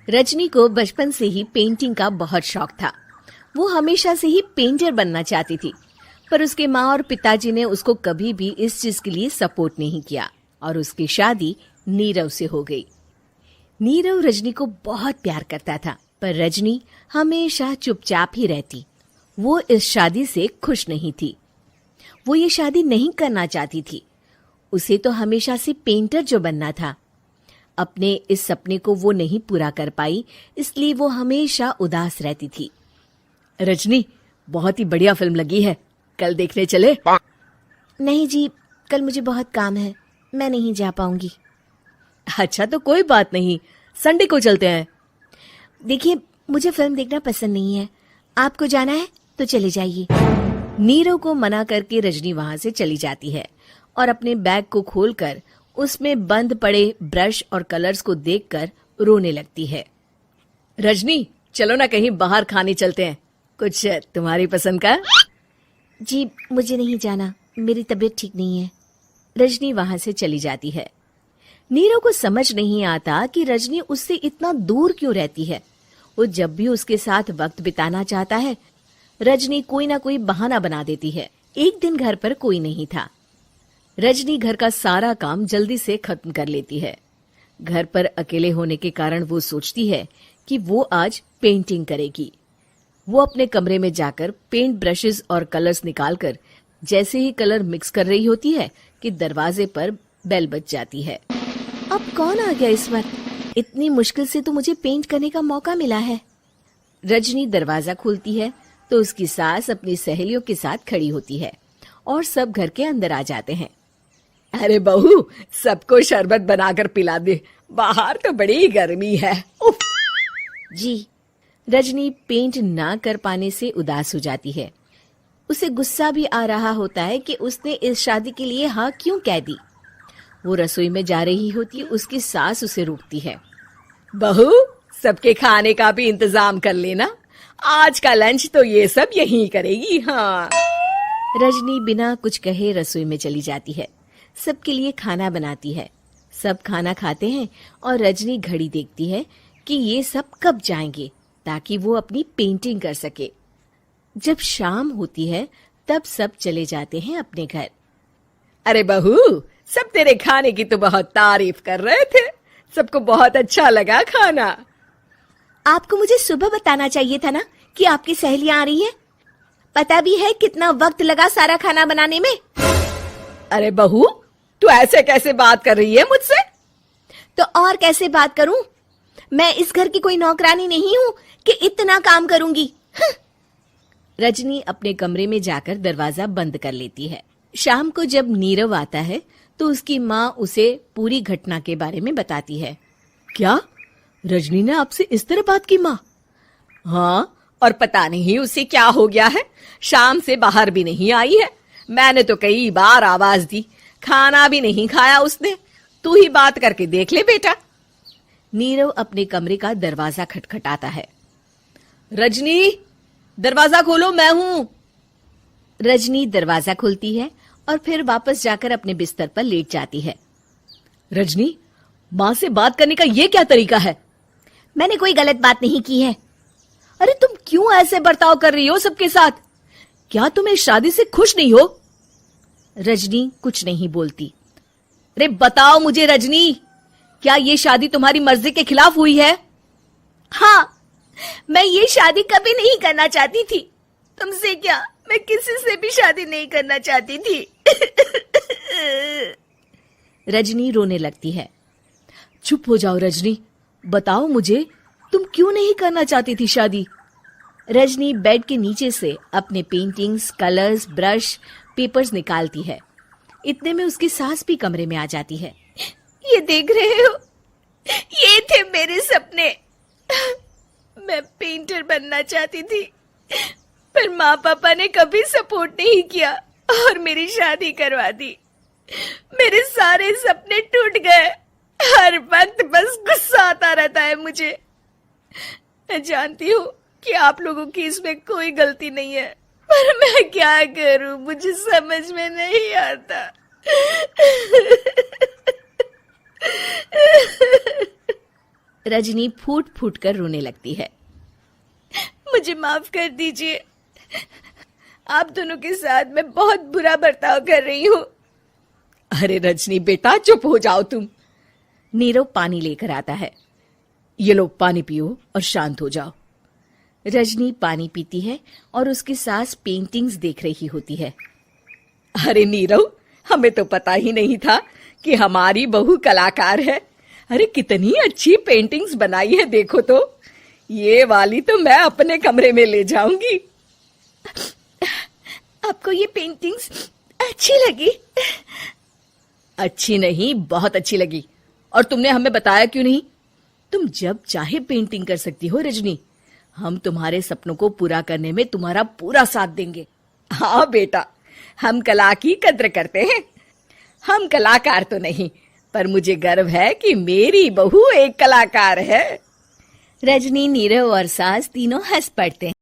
रजनी को बचपन से ही पेंटिंग का बहुत शौक था। वो हमेशा से ही पेंटर बनना चाहती थी, पर उसके माँ और पिताजी ने उसको कभी भी इस चीज के लिए सपोर्ट नहीं किया और उसकी शादी नीरव से हो गई। नीरव रजनी को बहुत प्यार करता था, पर रजनी हमेशा चुपचाप ही रहती। वो इस शादी से खुश नहीं थी। वो ये शादी नहीं करना चाहती थी। उसे तो हमेशा से पेंटर जो बनना था। अपने इस सपने को वो नहीं पूरा कर पाई, इसलिए वो हमेशा उदास रहती थी। रजनी, बहुत ही बढ़िया फिल्म लगी है, कल देखने चले? नहीं जी, कल मुझे बहुत काम है, मैं नहीं जा पाऊंगी। अच्छा तो कोई बात नहीं, संडे को चलते हैं। देखिए, मुझे फिल्म देखना पसंद नहीं है। आपको जाना है तो चले जाइए। नीरव को मना करके रजनी वहां से चली जाती है और अपने बैग को खोलकर उसमें बंद पड़े ब्रश और कलर्स को देखकर रोने लगती है। रजनी, चलो ना कहीं बाहर खाने चलते हैं, कुछ तुम्हारी पसंद का। जी, मुझे नहीं जाना, मेरी तबीयत ठीक नहीं है। रजनी वहां से चली जाती है। नीरव को समझ नहीं आता कि रजनी उससे इतना दूर क्यों रहती है। वो जब भी उसके साथ वक्त बिताना चाहता है, रजनी कोई ना कोई बहाना बना देती है। एक दिन घर पर कोई नहीं था। रजनी घर का सारा काम जल्दी से खत्म कर लेती है। घर पर अकेले होने के कारण वो सोचती है कि वो आज पेंटिंग करेगी। वो अपने कमरे में जाकर पेंट ब्रशेस और कलर्स निकालकर जैसे ही कलर मिक्स कर रही होती है कि दरवाजे पर बेल बज जाती है। अब कौन आ गया इस वक्त? इतनी मुश्किल से तो मुझे पेंट करने का मौका मिला है। रजनी दरवाजा खोलती है तो उसकी सास अपनी सहेलियों के साथ खड़ी होती है और सब घर के अंदर आ जाते हैं। अरे बहू, सबको शरबत बनाकर पिला दे, बाहर तो बड़ी गर्मी है। उफ। जी। रजनी पेंट ना कर पाने से उदास हो जाती है। उसे गुस्सा भी आ रहा होता है कि उसने इस शादी के लिए हाँ क्यों कह दी। वो रसोई में जा रही होती, उसकी सास उसे रोकती है। बहू, सबके खाने का भी इंतजाम कर लेना, आज का लंच तो ये सब यहीं करेगी। हाँ। रजनी बिना कुछ कहे रसोई में चली जाती है। सबके लिए खाना बनाती है। सब खाना खाते हैं और रजनी घड़ी देखती है कि ये सब कब जाएंगे ताकि वो अपनी पेंटिंग कर सके। जब शाम होती है तब सब चले जाते हैं अपने घर। अरे बहू, सब तेरे खाने की तो बहुत तारीफ कर रहे थे, सबको बहुत अच्छा लगा खाना। आपको मुझे सुबह बताना चाहिए था ना कि आपकी सहेलियां आ रही है। पता भी है कितना वक्त लगा सारा खाना बनाने में। अरे बहू, तू ऐसे कैसे बात कर रही है मुझसे? तो और कैसे बात करूं? मैं इस घर की कोई नौकरानी नहीं हूं कि इतना काम करूंगी। रजनी अपने कमरे में जाकर दरवाजा बंद कर लेती है। शाम को जब नीरव आता है तो उसकी माँ उसे पूरी घटना के बारे में बताती है। क्या रजनी ने आपसे इस तरह बात की माँ? हाँ, और पता नहीं उसे क्या हो गया है, शाम से बाहर भी नहीं आई है। मैंने तो कई बार आवाज दी, खाना भी नहीं खाया उसने। तू ही बात करके देख ले बेटा। नीरव अपने कमरे का दरवाजा खटखटाता है। रजनी, दरवाजा खोलो, मैं हूं। रजनी दरवाजा खोलती है और फिर वापस जाकर अपने बिस्तर पर लेट जाती है। रजनी, माँ से बात करने का ये क्या तरीका है? मैंने कोई गलत बात नहीं की है। अरे तुम क्यों ऐसे बर्ताव कर रही हो सबके साथ? क्या तुम इस शादी से खुश नहीं हो? रजनी कुछ नहीं बोलती। अरे बताओ मुझे रजनी, क्या ये शादी तुम्हारी मर्जी के खिलाफ हुई है? हाँ, मैं ये शादी कभी नहीं करना चाहती थी। तुमसे क्या, मैं किसी से भी शादी नहीं करना चाहती थी। रजनी रोने लगती है। चुप हो जाओ रजनी, बताओ मुझे, तुम क्यों नहीं करना चाहती थी शादी? रजनी बेड के नीचे से अपने पेंटिंग्स, कलर्स, ब्रश, पेपर्स निकालती है। इतने में उसकी सास भी कमरे में आ जाती है। ये देख रहे हो, ये थे मेरे सपने। मैं पेंटर बनना चाहती थी, पर माँ पापा ने कभी सपोर्ट नहीं किया और मेरी शादी करवा दी। मेरे सारे सपने टूट गए। हर वक्त बस गुस्सा आता रहता है मुझे। मैं जानती हूँ कि आप लोगों की इसमें कोई गलती नहीं है, पर मैं क्या करूं, मुझे समझ में नहीं आता। रजनी फूट फूट कर रोने लगती है। मुझे माफ कर दीजिए, आप दोनों के साथ मैं बहुत बुरा बर्ताव कर रही हूँ। अरे रजनी बेटा, चुप हो जाओ तुम। नीरव पानी लेकर आता है। ये लो पानी पियो और शांत हो जाओ। रजनी पानी पीती है और उसकी सास पेंटिंग्स देख रही होती है। अरे नीरव, हमें तो पता ही नहीं था कि हमारी बहू कलाकार है। अरे कितनी अच्छी पेंटिंग्स बनाई है, देखो तो। ये वाली तो मैं अपने कमरे में ले जाऊंगी। आपको ये पेंटिंग्स अच्छी लगी? अच्छी नहीं, बहुत अच्छी लगी। और तुमने हमें बताया क्यों नहीं? तुम जब चाहे पेंटिंग कर सकती हो रजनी। हम तुम्हारे सपनों को पूरा करने में तुम्हारा पूरा साथ देंगे। हाँ बेटा, हम कला की कद्र करते हैं। हम कलाकार तो नहीं, पर मुझे गर्व है कि मेरी बहू एक कलाकार है। रजनी, नीरव और सास तीनों हंस पड़ते हैं।